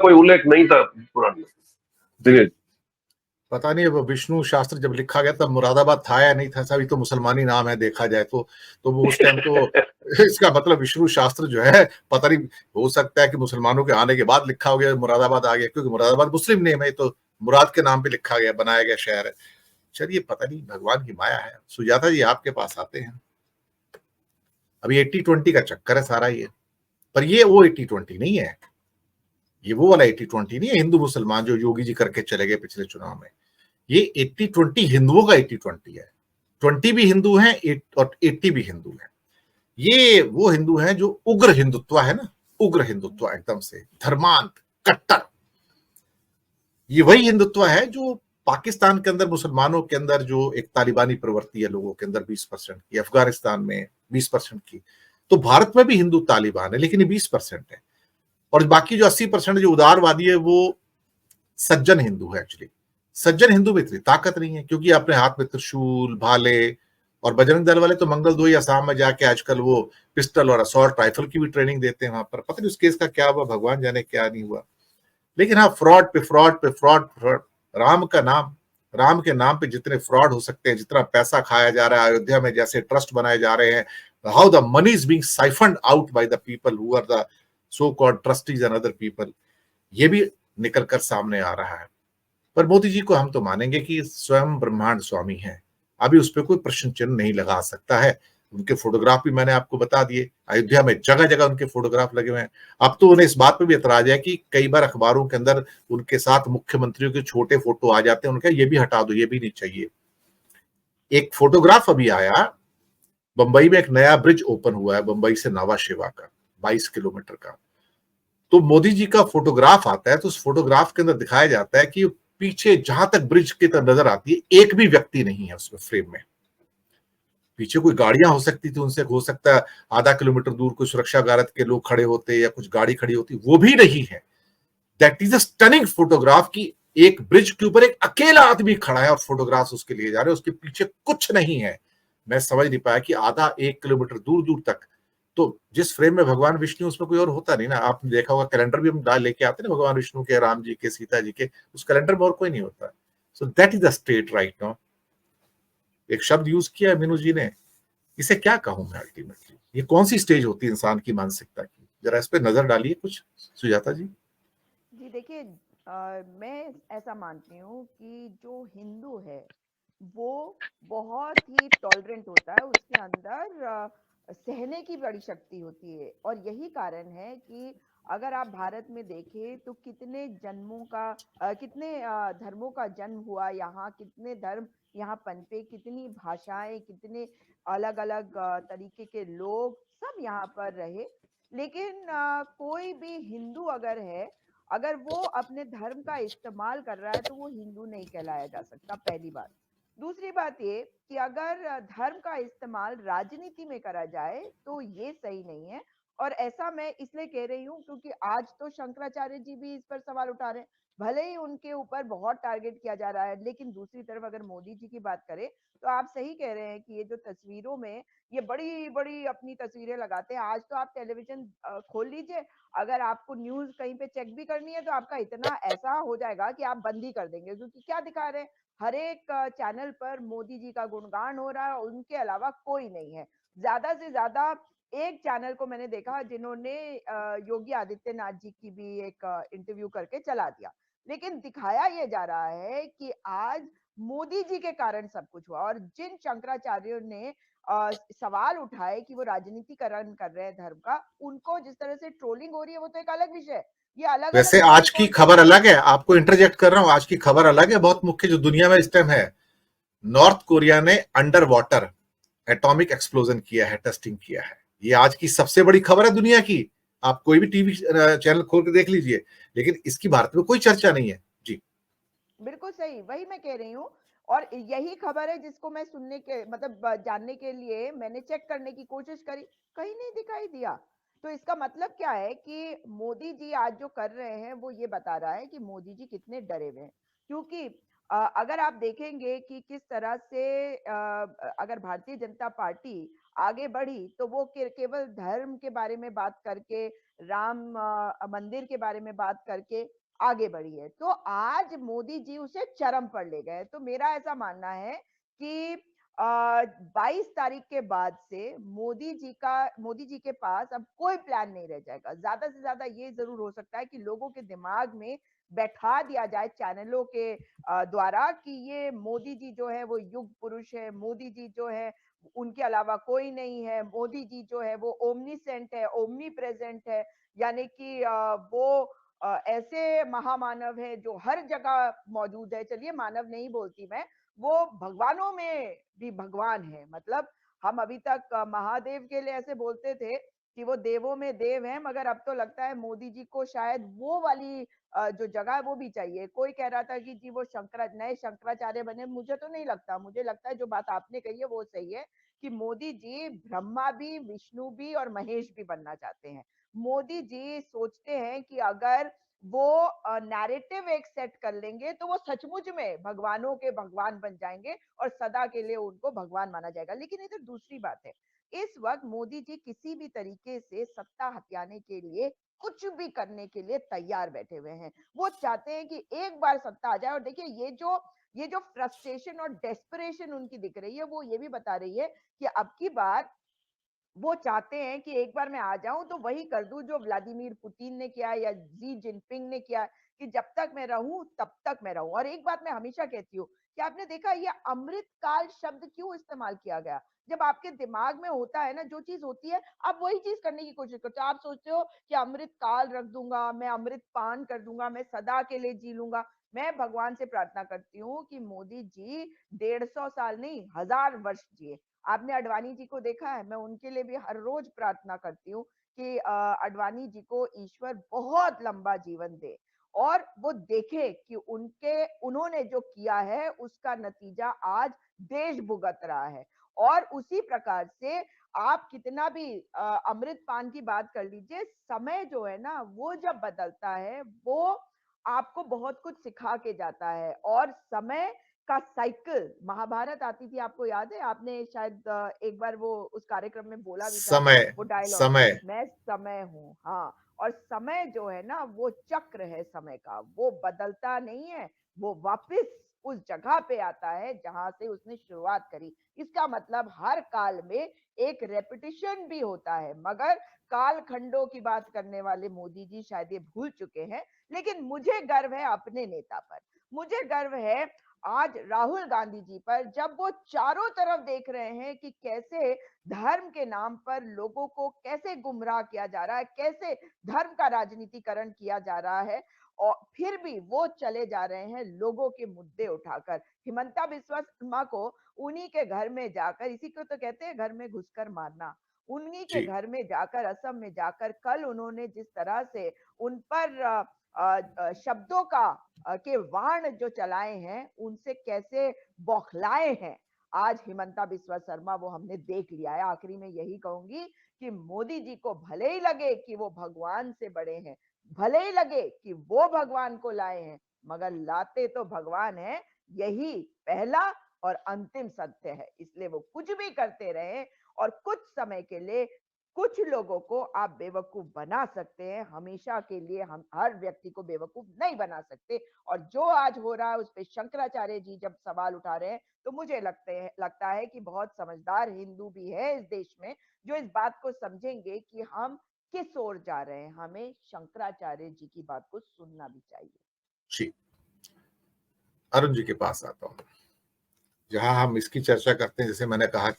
कोई उल्लेख नहीं था पुराण में। देखिए, पता नहीं अब विष्णु शास्त्र जब लिखा गया तब मुरादाबाद था या नहीं था, सभी तो मुसलमानी नाम है देखा जाए तो वो उस टाइम तो इसका मतलब विष्णु शास्त्र जो है पता नहीं, हो सकता है कि मुसलमानों के आने के बाद लिखा हो गया, मुरादाबाद आ गया, क्योंकि मुरादाबाद मुस्लिम नेम है, तो मुराद के नाम पे लिखा गया, बनाया गया शहर है। चलिए, पता नहीं, भगवान की माया है। सुजाता जी आपके पास आते हैं। अभी 80-20 का चक्कर है सारा ये, पर ये वो 80-20 नहीं है, ये वो वाला 80-20 नहीं है हिंदू मुसलमान जो योगी जी करके चले गए पिछले चुनाव में। ये 80-20 हिंदुओं का 80-20 है। 20 भी हिंदू हैं और 80 भी हिंदू हैं। ये वो हिंदू हैं जो उग्र हिंदुत्व है ना, उग्र हिंदुत्व, एकदम से धर्मांध, कट्टर। ये वही हिंदुत्व है जो पाकिस्तान के अंदर मुसलमानों के अंदर जो एक तालिबानी प्रवृत्ति है लोगों के अंदर 20% की, अफगानिस्तान में 20% की, तो भारत में भी हिंदू तालिबान है, लेकिन ये 20% है। और बाकी जो 80% जो उदारवादी है वो सज्जन हिंदू है। एक्चुअली सज्जन हिंदू में इतनी ताकत नहीं है, क्योंकि अपने हाथ में त्रिशूल, भाले, और बजरंग दल वाले तो मंगल दो असम में जाके आजकल वो पिस्टल और असॉल्ट राइफल की भी ट्रेनिंग देते हैं वहां पर। पता नहीं उस केस का क्या हुआ, भगवान जाने क्या नहीं हुआ। लेकिन हाँ, फ्रॉड पे फ्रॉड पे फ्रॉड, फ्रॉड। राम का नाम, राम के नाम पे जितने फ्रॉड हो सकते हैं, जितना पैसा खाया जा रहा है, अयोध्या में जैसे ट्रस्ट बनाए जा रहे हैं, how the money is being siphoned out by the people who are the so called trustees and other people, ये भी निकल कर सामने आ रहा है। पर मोदी जी को हम तो मानेंगे कि स्वयं ब्रह्मांड स्वामी हैं, अभी उस पर कोई प्रश्न चिन्ह नहीं लगा सकता है। उनके फोटोग्राफ भी मैंने आपको बता दिए, अयोध्या में जगह जगह उनके फोटोग्राफ लगे हुए हैं। अब तो उन्हें इस बात पे भी एतराज है कि कई बार अखबारों के अंदर उनके साथ मुख्यमंत्रियों के छोटे फोटो आ जाते हैं, उनका ये भी हटा दो, ये भी नहीं चाहिए। एक फोटोग्राफ अभी आया, बंबई में एक नया ब्रिज ओपन हुआ है, बंबई से नावा शेवा का, 22 किलोमीटर का। तो मोदी जी का फोटोग्राफ आता है, तो उस फोटोग्राफ के अंदर दिखाया जाता है कि पीछे जहां तक ब्रिज की तरफ नजर आती है एक भी व्यक्ति नहीं है उसमें फ्रेम में। पीछे कोई गाड़ियां हो सकती थी, उनसे हो सकता है आधा किलोमीटर दूर कोई सुरक्षा गारद के लोग खड़े होते या कुछ गाड़ी खड़ी होती, वो भी नहीं है। That is a stunning photograph की एक ब्रिज के ऊपर एक अकेला आदमी खड़ा है और फोटोग्राफ उसके लिए जा रहे हैं, उसके पीछे कुछ नहीं है। मैं समझ नहीं पाया कि आधा 1 किलोमीटर दूर दूर तक, तो जिस फ्रेम में भगवान विष्णु उसमें कोई और होता नहीं ना। आपने देखा होगा कैलेंडर भी हम डाल लेके आते हैं ना, भगवान विष्णु के, राम जी के, सीता जी के, उस कैलेंडर में और कोई नहीं होता। So that is the state right now. एक शब्द यूज किया मीनू जी ने, इसे क्या कहूं मैं अल्टीमेटली, ये कौन सी स्टेज होती है इंसान की मानसिकता की, जरा इस पे नजर डालिए कुछ, सुजाता जी। जी देखिए, मैं ऐसा मानती हूँ कि जो हिंदू है वो बहुत ही टॉलरेंट होता है, उसके अंदर सहने की बड़ी शक्ति होती है। और यही कारण है कि अगर आप भारत में देखें तो कितने जन्मों का कितने धर्मों का जन्म हुआ यहाँ, कितने धर्म यहाँ पनपे, कितनी भाषाएं, कितने अलग अलग तरीके के लोग सब यहाँ पर रहे। लेकिन कोई भी हिंदू अगर है, अगर वो अपने धर्म का इस्तेमाल कर रहा है तो वो हिंदू नहीं कहलाया जा सकता, पहली बात। दूसरी बात ये कि अगर धर्म का इस्तेमाल राजनीति में करा जाए तो ये सही नहीं है। और ऐसा मैं इसलिए कह रही हूँ क्योंकि आज तो शंकराचार्य जी भी इस पर सवाल उठा रहे हैं, भले ही उनके ऊपर बहुत टारगेट किया जा रहा है, लेकिन दूसरी तरफ अगर मोदी जी की बात करें तो आप सही कह रहे हैं कि ये जो तस्वीरों में ये बड़ी बड़ी अपनी तस्वीरें लगाते हैं। आज तो आप टेलीविजन खोल लीजिए, अगर आपको न्यूज कहीं पे चेक भी करनी है तो आपका इतना ऐसा हो जाएगा कि आप बंद ही कर देंगे, क्योंकि क्या दिखा रहे हैं, हर एक चैनल पर मोदी जी का गुणगान हो रहा है, उनके अलावा कोई नहीं है। ज्यादा से ज्यादा एक चैनल को मैंने देखा जिन्होंने योगी आदित्यनाथ जी की भी एक इंटरव्यू करके चला दिया। लेकिन दिखाया यह जा रहा है कि आज मोदी जी के कारण सब कुछ हुआ। और जिन शंकराचार्यों ने सवाल उठाए कि वो राजनीतिकरण कर रहे हैं धर्म का, उनको जिस तरह से ट्रोलिंग हो रही है वो तो एक अलग विषय है। ये अलग अलग वैसे आज की दृष्टिकोण से खबर अलग है, आपको इंटरजेक्ट कर रहा हूं, आज की खबर अलग है, बहुत मुख्य जो दुनिया में इस टाइम है। नॉर्थ कोरिया ने अंडर वाटर एटॉमिक एक्सप्लोजन किया है, टेस्टिंग किया है। ये आज की सबसे बड़ी खबर है दुनिया की। आप कोई भी टीवी चैनल खोल के देख लीजिए, लेकिन इसकी भारत में कोई चर्चा नहीं है जी। बिल्कुल सही, वही मैं कह रही हूँ। और यही खबर है जिसको मैं सुनने के मतलब जानने के लिए मैंने चेक करने की कोशिश करी, कहीं नहीं दिखाई दिया। तो इसका मतलब क्या है कि मोदी जी आज जो कर रहे हैं वो ये बता रहा है कि मोदी जी कितने डरे हुए हैं। क्योंकि अगर आप देखेंगे कि किस तरह से अगर भारतीय जनता पार्टी आगे बढ़ी तो वो केवल धर्म के बारे में बात करके, राम मंदिर के बारे में बात करके आगे बढ़ी है। तो आज मोदी जी उसे चरम पर ले गए। तो मेरा ऐसा मानना है कि 22 तारीख के बाद से मोदी जी के पास अब कोई प्लान नहीं रह जाएगा। ज्यादा से ज्यादा ये जरूर हो सकता है कि लोगों के दिमाग में बैठा दिया जाए चैनलों के द्वारा कि ये मोदी जी जो है वो युग पुरुष है, मोदी जी जो है उनके अलावा कोई नहीं है, मोदी जी जो है वो ओमनीसेंट है, ओमनी प्रेजेंट है, यानी कि वो ऐसे महामानव है जो हर जगह मौजूद है। चलिए मानव नहीं बोलती मैं, वो भगवानों में भी भगवान है। मतलब हम अभी तक महादेव के लिए ऐसे बोलते थे कि वो देवों में देव हैं, मगर अब तो लगता है मोदी जी को शायद वो वाली जो जगह है वो भी चाहिए। कोई कह रहा था कि जी वो नए शंकराचार्य बने, मुझे तो नहीं लगता। मुझे लगता है जो बात आपने कही है वो सही है कि मोदी जी ब्रह्मा भी, विष्णु भी और महेश भी बनना चाहते हैं। मोदी जी सोचते हैं कि अगर वो नैरेटिव एक सेट कर लेंगे तो वो सचमुच में भगवानों के भगवान बन जाएंगे और सदा के लिए उनको भगवान माना जाएगा। लेकिन इधर दूसरी बात है, इस वक्त मोदी जी किसी भी तरीके से सत्ता हथियाने के लिए, कुछ भी करने के लिए तैयार बैठे हुए हैं। वो चाहते हैं कि एक बार सत्ता आ जाए। और देखिए ये जो फ्रस्ट्रेशन और डेस्परेशन उनकी दिख रही है वो ये भी बता रही है कि अब की बार वो चाहते हैं कि एक बार मैं आ जाऊं तो वही कर दूं जो व्लादिमीर पुतिन ने किया या जी जिनपिंग ने किया, कि जब तक मैं रहूं तब तक मैं रहूं। और एक बात मैं हमेशा कहती हूँ कि आपने देखा ये अमृत काल शब्द क्यों इस्तेमाल किया गया? जब आपके दिमाग में होता है ना जो चीज होती है, आप वही चीज करने की कोशिश करते हो। आप सोचते हो कि अमृत काल रख दूंगा, मैं अमृत पान कर दूंगा, मैं सदा के लिए जी लूंगा। मैं भगवान से प्रार्थना करती हूँ कि मोदी जी 150 साल नहीं 1000 वर्ष जिए। आपने अडवाणी जी को देखा है, मैं उनके लिए भी हर रोज प्रार्थना करती हूँ कि अडवाणी जी को ईश्वर बहुत लंबा जीवन दे और वो देखे कि उन्होंने जो किया है उसका नतीजा आज देश भुगत रहा है। और उसी प्रकार से आप कितना भी अमृत पान की बात कर लीजिए, समय जो है ना वो जब बदलता है वो आपको बहुत कुछ सिखा के जाता है। और समय का साइकिल, महाभारत आती थी, आपको याद है? आपने शायद एक बार वो उस कार्यक्रम में बोला भी था समय वो डायलॉग, समय मैं समय हूँ। हाँ, और समय जो है ना वो चक्र है समय का, वो बदलता नहीं है, वो वापस उस जगह पे आता है जहां से उसने शुरुआत करी। इसका मतलब हर काल में एक रेपिटिशन भी होता है, मगर काल खंडों की बात करने वाले मोदी जी शायद ये भूल चुके हैं। लेकिन मुझे गर्व है अपने नेता पर, मुझे गर्व है आज राहुल गांधी जी पर, जब वो चारों तरफ देख रहे हैं कि कैसे धर्म के नाम पर लोगों को कैसे गुमराह किया जा रहा है, कैसे धर्म का राजनीतिकरण किया जा रहा है, और फिर भी वो चले जा रहे हैं लोगों के मुद्दे उठाकर। हिमंता बिस्वा शर्मा को उन्हीं के घर में जाकर, इसी को तो कहते हैं घर में घुसकर मारना, उन्हीं के जी। घर में जाकर, असम में जाकर कल उन्होंने जिस तरह से उन पर शब्दों का के वाण जो चलाए हैं, उनसे कैसे बौखलाए हैं आज हिमंता बिस्वा शर्मा, वो हमने देख लिया है। आखिरी में यही कहूंगी कि मोदी जी को भले ही लगे कि वो भगवान से बड़े हैं, भले ही लगे कि वो भगवान को लाए हैं, मगर लाते तो भगवान है, यही पहला और अंतिम सत्य है। इसलिए वो कुछ भी करते रहे और कुछ समय के लिए कुछ लोगों को आप बेवकूफ बना सकते हैं, हमेशा के लिए हम हर व्यक्ति को बेवकूफ नहीं बना सकते। और जो आज हो रहा है उस पे शंकराचार्य जी जब सवाल उठा रहे हैं, तो मुझे लगता है कि बहुत समझदार हिंदू भी है इस देश में जो इस बात को समझेंगे कि हम किस ओर जा रहे हैं। हमें शंकराचार्य जी की बात को सुनना भी चाहिए। जी, अरुण जी के पास आता हूँ। जहां हम इसकी चर्चा करते हैं, जैसे मैंने कहा